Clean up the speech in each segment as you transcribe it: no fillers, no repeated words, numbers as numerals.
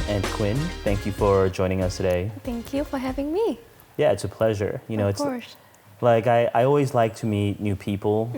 And Quyen, thank you for joining us today. Thank you for having me. Yeah, it's a pleasure. Of course. Like I always like to meet new people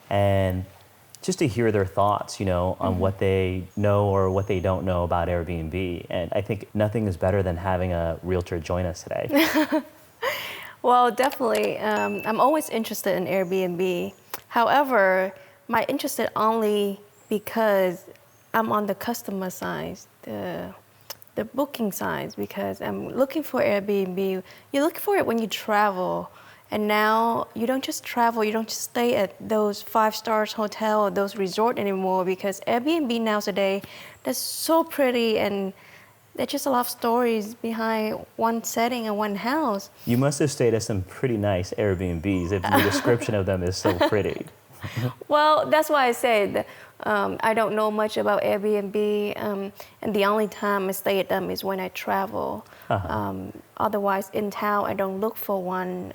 and just to hear their thoughts, on what they know or what they don't know about Airbnb. And I think nothing is better than having a realtor join us today. Well, definitely. I'm always interested in Airbnb. However, my interested only because I'm on the customer side, the booking side, because I'm looking for Airbnb. You look for it when you travel. And now you don't just travel, you don't just stay at those 5-star hotel or those resort anymore, because Airbnb nowadays, that's so pretty, and there's just a lot of stories behind one setting and one house. You must have stayed at some pretty nice Airbnbs if your description of them is so pretty. Well, that's why I said I don't know much about Airbnb, and the only time I stay at them is when I travel. Otherwise, in town, I don't look for one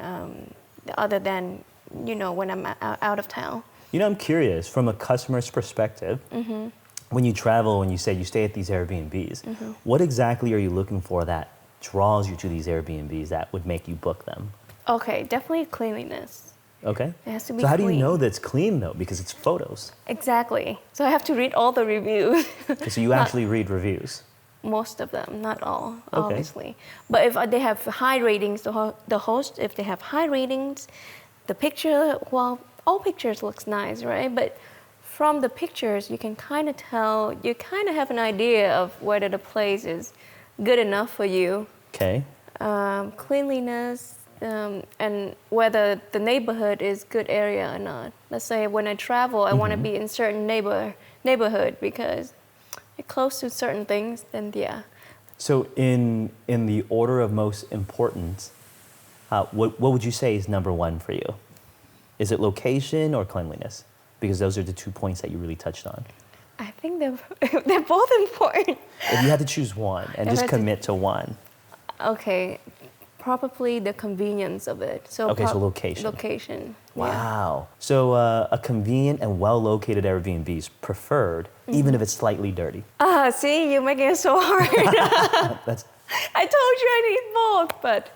other than, when I'm out of town. I'm curious, from a customer's perspective, when you travel and you say you stay at these Airbnbs, what exactly are you looking for that draws you to these Airbnbs that would make you book them? Okay, definitely cleanliness. Okay. It has to be So how clean. do you know that it's clean though? Because it's photos. Exactly. So I have to read all the reviews. So you actually read reviews? Most of them, not all, Okay. obviously. But if they have high ratings, the host, if they have high ratings, the picture, well, all pictures looks nice, right? But from the pictures, you can kind of tell, you kind of have an idea of whether the place is good enough for you. Okay. Cleanliness, and whether the neighborhood is good area or not. Let's say when I travel, I want to be in certain neighborhood because you're close to certain things, then yeah. So in the order of most importance, what would you say is number one for you? Is it location or cleanliness? Because those are the 2 points that you really touched on. I think they're both important. If you had to choose one and just commit to one. Okay, probably the convenience of it. So Okay, so location. Location. Wow. So a convenient and well-located Airbnb is preferred, even if it's slightly dirty. See, you're making it so hard. I told you I need both, but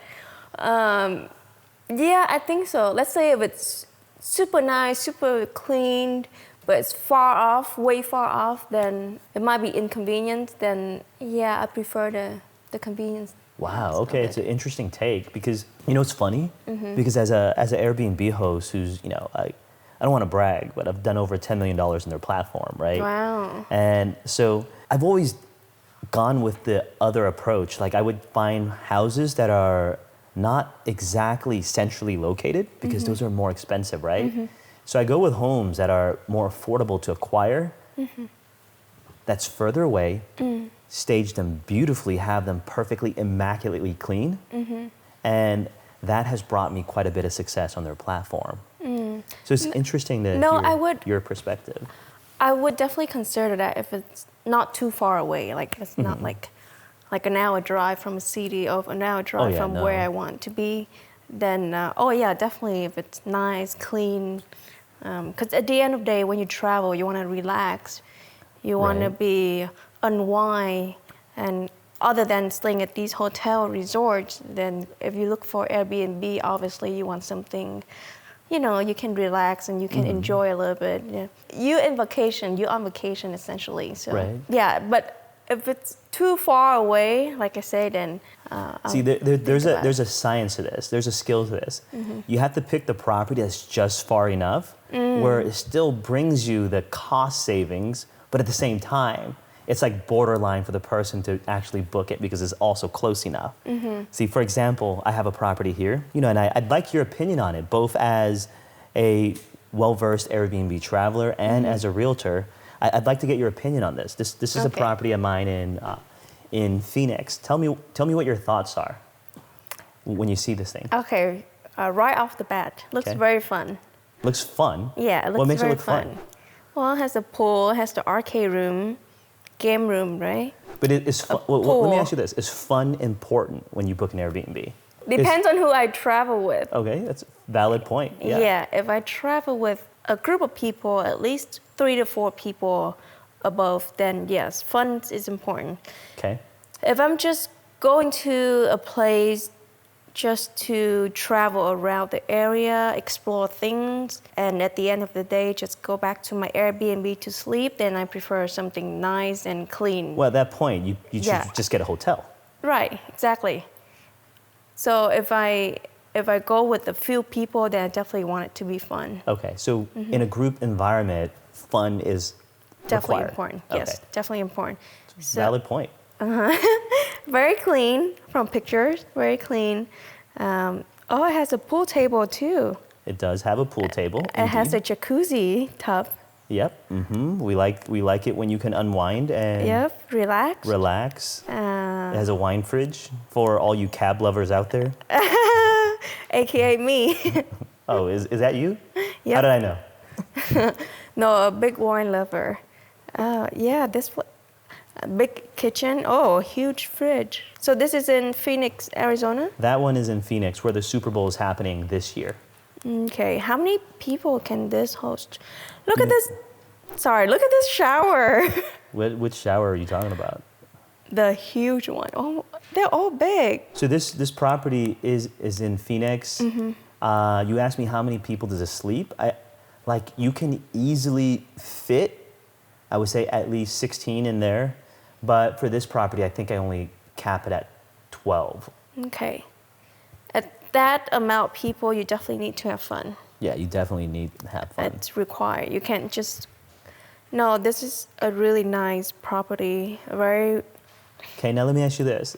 yeah, I think so. Let's say if it's super nice, super clean, but it's far off, way far off, then it might be inconvenient. Then yeah, I prefer the convenience. Wow. Okay, it's an interesting take because it's funny because as an Airbnb host who's I don't want to brag, but I've done over $10 million in their platform, right? Wow. And so I've always gone with the other approach. Like I would find houses that are not exactly centrally located because those are more expensive, right? So I go with homes that are more affordable to acquire, that's further away, stage them beautifully, have them perfectly, immaculately clean, and that has brought me quite a bit of success on their platform. So it's interesting to hear your perspective. I would definitely consider that if it's not too far away, like it's not like an hour drive from a city or an hour drive from where I want to be, then yeah, definitely if it's nice, clean. Because at the end of the day, when you travel, you want to relax. You want to be unwind. And other than staying at these hotel resorts, then if you look for Airbnb, obviously you want something, you can relax and you can enjoy a little bit. Yeah. You're on vacation essentially. So yeah, but if it's too far away, like I said, then see, there's a science to this. There's a skill to this. You have to pick the property that's just far enough where it still brings you the cost savings, but at the same time, it's like borderline for the person to actually book it because it's also close enough. See, for example, I have a property here, and I'd like your opinion on it, both as a well-versed Airbnb traveler and as a realtor. I'd like to get your opinion on this. This is a property of mine in Phoenix. Tell me what your thoughts are when you see this thing. Okay, right off the bat, looks very fun. Looks fun? Yeah, it looks what makes very it look fun? Well, it has a pool, it has the arcade room, game room, right? But it is fun. Well, let me ask you this. Is fun important when you book an Airbnb? Depends on who I travel with. Okay, that's a valid point. Yeah, if I travel with a group of people, at least 3 to 4 people above, then yes, fun is important. Okay. If I'm just going to a place just to travel around the area, explore things, and at the end of the day, just go back to my Airbnb to sleep, then I prefer something nice and clean. Well, at that point, you should just get a hotel. Right, exactly. So if I go with a few people, then I definitely want it to be fun. Okay, so in a group environment, fun is Definitely required. important. Okay. Yes, definitely important. So, Valid point. very clean from pictures, very clean. Oh, it has a pool table too. It does have a pool table. It has a jacuzzi tub. Yep. We like it when you can unwind and Yep, relax. relax. It has a wine fridge for all you cab lovers out there. AKA me. Oh, is that you? Yep. How did I know? No, a big wine lover. Yeah, a big kitchen. Oh, a huge fridge. So this is in Phoenix, Arizona? That one is in Phoenix, where the Super Bowl is happening this year. Okay, how many people can this host? Look at this. Sorry, look at this shower. Which shower are you talking about? The huge one. Oh, they're all big. So this property is in Phoenix. You asked me how many people does it sleep. You can easily fit, I would say at least 16 in there. But for this property, I think I only cap it at 12. Okay. At that amount of people, you definitely need to have fun. Yeah, you definitely need to have fun. It's required. You can't just. No, this is a really nice property. Okay, now let me ask you this.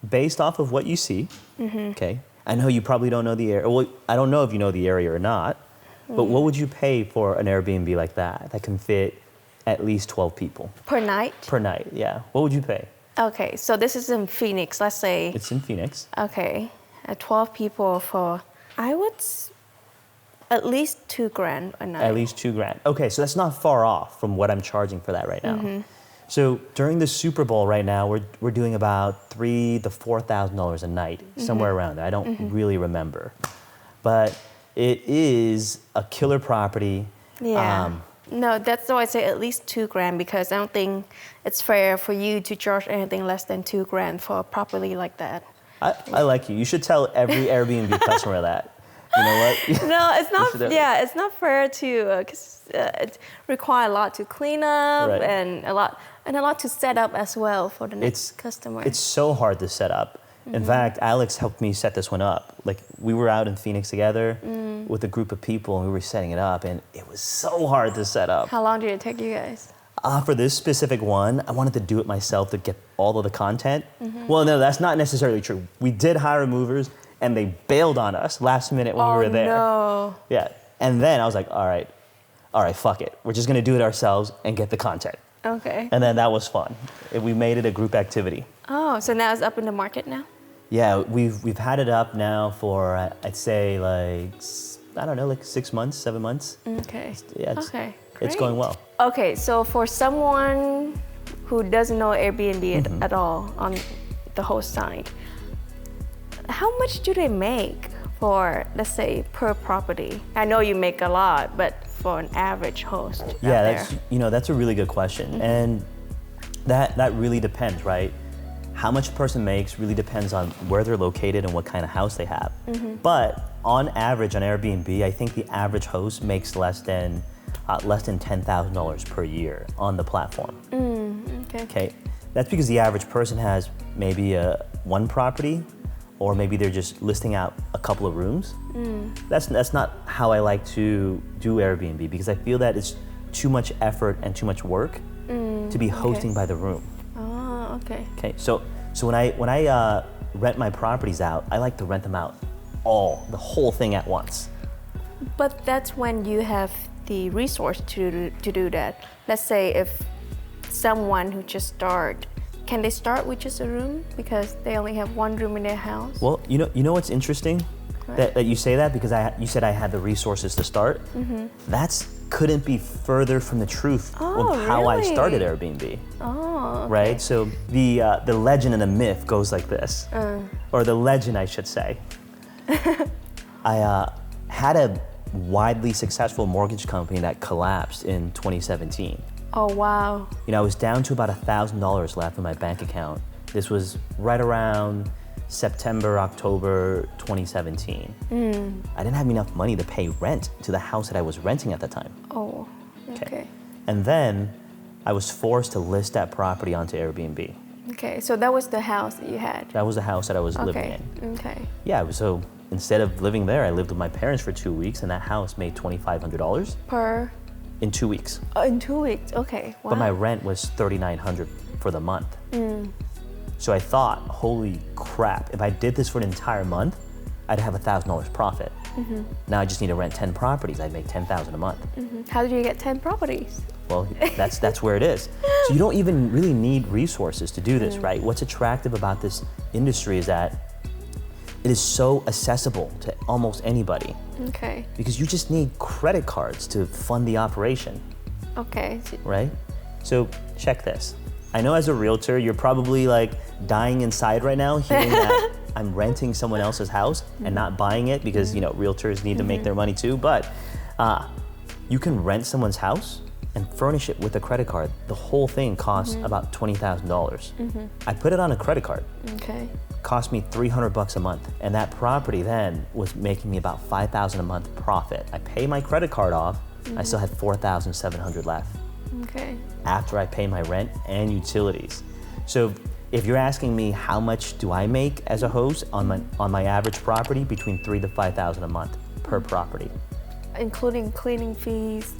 Based off of what you see, okay, I know you probably don't know the area. Well, I don't know if you know the area or not, but what would you pay for an Airbnb like that can fit at least 12 people? Per night? Per night, yeah. What would you pay? Okay, so this is in Phoenix, let's say. It's in Phoenix. Okay, 12 people for, at least $2,000 a night. At least $2,000. Okay, so that's not far off from what I'm charging for that right now. So during the Super Bowl right now, we're doing about $3,000 to $4,000 a night, somewhere around there. I don't really remember, but it is a killer property. Yeah. No, that's why I say at least $2,000 because I don't think it's fair for you to charge anything less than $2,000 for a property like that. I like you. You should tell every Airbnb customer that. You know what? No, it's not. Yeah, it's not fair to because it requires a lot to clean up and a lot to set up as well for the next customer. It's so hard to set up. In fact, Alex helped me set this one up. Like we were out in Phoenix together with a group of people, and we were setting it up, and it was so hard to set up. How long did it take you guys? For this specific one, I wanted to do it myself to get all of the content. Well, no, that's not necessarily true. We did hire movers, and they bailed on us last minute when we were there. Oh, no. Yeah, and then I was like, all right, fuck it. We're just gonna do it ourselves and get the content. Okay. And then that was fun. We made it a group activity. Oh, so now it's up in the market now? Yeah, we've had it up now for I'd say like 6 months, 7 months. Okay. Yeah, okay. It's going well. Okay, so for someone who doesn't know Airbnb at all on the host side, how much do they make for, let's say, per property? I know you make a lot, but for an average host out there. That's a really good question, and that really depends, right? How much a person makes really depends on where they're located and what kind of house they have. But on average on Airbnb, I think the average host makes less than $10,000 per year on the platform. Okay. That's because the average person has maybe one property, or maybe they're just listing out a couple of rooms. That's not how I like to do Airbnb, because I feel that it's too much effort and too much work to be hosting by the room. Oh, okay. Okay, so when I rent my properties out, I like to rent them out the whole thing at once. But that's when you have the resource to do that. Let's say if someone who just can they start with just a room because they only have one room in their house? Well, you know what's interesting? That you say that because you said I had the resources to start. That's couldn't be further from the truth of how I started Airbnb. Oh, okay. Right? So the legend and the myth goes like this, or the legend, I should say. I had a widely successful mortgage company that collapsed in 2017. Oh, wow. You know, I was down to about $1,000 left in my bank account. This was right around September, October 2017. I didn't have enough money to pay rent to the house that I was renting at the time. Oh, okay. And then I was forced to list that property onto Airbnb. Okay, so that was the house that you had? That was the house that I was living in. Okay. Yeah, so instead of living there, I lived with my parents for 2 weeks, and that house made $2,500 Per? in 2 weeks. Oh, in 2 weeks, okay. Wow. But my rent was $3,900 for the month. So I thought, holy crap, if I did this for an entire month, I'd have $1,000 profit. Now I just need to rent 10 properties. I'd make $10,000 a month. How did you get 10 properties? Well, that's where it is. So you don't even really need resources to do this, right? What's attractive about this industry is that it is so accessible to almost anybody. Okay. Because you just need credit cards to fund the operation. Okay. Right? So check this. I know as a realtor, you're probably like dying inside right now hearing that I'm renting someone else's house and not buying it because, you know, realtors need to make their money too. But you can rent someone's house and furnish it with a credit card. The whole thing costs about $20,000. I put it on a credit card. Okay. Cost me $300 a month. And that property then was making me about $5,000 a month profit. I pay my credit card off. I still had $4,700 left. Okay. After I pay my rent and utilities. So if you're asking me how much do I make as a host on my average property, between $3,000 to $5,000 a month per property. Including cleaning fees,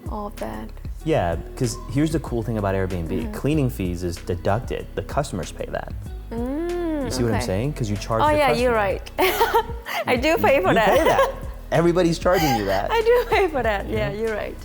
all of that. Yeah, because here's the cool thing about Airbnb. Cleaning fees is deducted. The customers pay that. You see what I'm saying? Because you charge the customer. You're right. I do pay for that. You pay that. Everybody's charging you that. I do pay for that. Yeah, you're right.